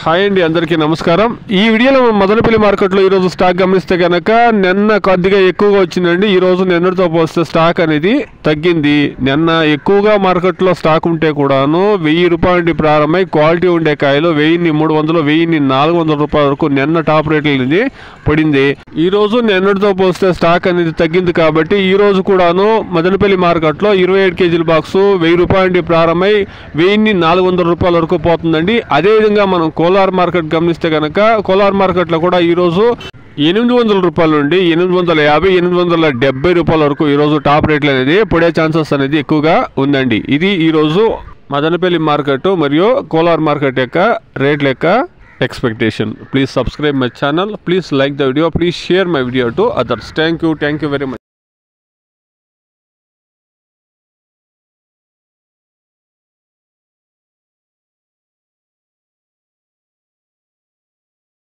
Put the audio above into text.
Hi అండి, అందరికీ నమస్కారం. ఈ వీడియోలో మదనపల్లి మార్కెట్లో ఈరోజు స్టాక్ గమనిస్తే కనుక నిన్న కొద్దిగా ఎక్కువగా వచ్చిందండి. ఈరోజు నిన్నటితో పోస్తే స్టాక్ అనేది తగ్గింది. నిన్న ఎక్కువగా మార్కెట్లో స్టాక్ ఉంటే కూడాను 1000 రూపాయల నుండి ప్రారంభమై క్వాలిటీ ఉండే కాయలు 1300, 1400 రూపాయల వరకు నిన్న టాప్ రేట్లు అనేది పడింది. ఈరోజు నిన్నటితో పోస్తే స్టాక్ అనేది తగ్గింది కాబట్టి ఈరోజు కూడాను మదనపల్లి మార్కెట్లో 27 కేజీల బాక్సు 1000 రూపాయల నుండి ప్రారంభమై 1400 రూపాయల వరకు పోతుందండి. అదేవిధంగా మనం కోలార్ మార్కెట్ గమనిస్తే కనుక కోలార్ మార్కెట్లో కూడా ఈరోజు 800 రూపాయల నుండి 850, 870 రూపాయల వరకు ఈరోజు టాప్ రేట్లు అనేది పడే ఛాన్సెస్ అనేది ఎక్కువగా ఉందండి. ఇది ఈరోజు మదనపల్లి మార్కెట్ మరియు కోలార్ మార్కెట్ యొక్క రేట్ల యొక్క expectation. Please subscribe my channel, please like the video, please share my video to others. Thank you very much.